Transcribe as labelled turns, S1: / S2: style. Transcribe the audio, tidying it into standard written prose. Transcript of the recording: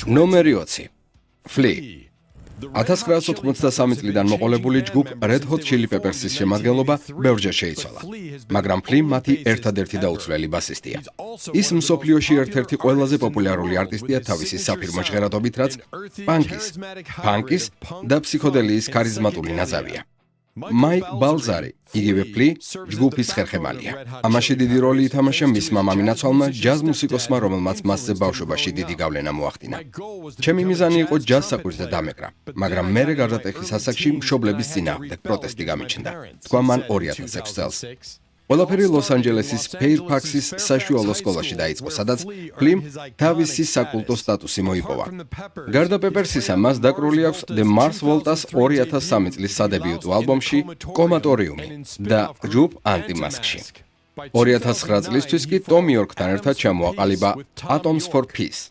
S1: ნომერი 20. Flea. 1983 წლიდან მოყოლებული ჯგუფ Red Hot Chili Peppers-ის შემადგენლობა ბევრჯერ შეიცვალა, მაგრამ Flea მათი ერთადერთი დაუცვლელი ბასისტია. ის მსოფლიოში ერთ-ერთი ყველაზე პოპულარული არტისტია თავისი საფირმო ჟღერადობით, რაც პანკის და ფსიქოდელიის ქარიზმატული ნაზავია. მაიკ ბალზარი, იგივე Flea, ჯგუფის ხერხემალია. ამაში დიდი როლი ითამაშა მისმა მამინაცვალმა ჯაზ მუსიკოსმა, რომელმაც მასზე ბავშვობაში დიდი გავლენა მოახდინა. ჩემი მიზანი იყო ჯაზ საკვირზე დამეკრა, მაგრამ მერე გარდატეხის ასაკში მშობლების წინააღმდეგ პროტესტი გამიჩნდა, თქვა მან 2006 წელს. ყველაფერი ლოს-ანჯელესის ფეირფაქსის საშუალო სკოლაში დაიწყო, სადაც Flea თავისი საკულტო სტატუსი მოიპოვა. გარდა პეპერსისა, მას დაკრული აქვს The Mars Voltas 2003 წლის სადებიუტო ალბომში კომატორიუმი და ჯგუფ Anti-Maskში. 2009 წლისთვის კი Tom York-თან ერთად ჩამოაყალიბა Atoms for Peace.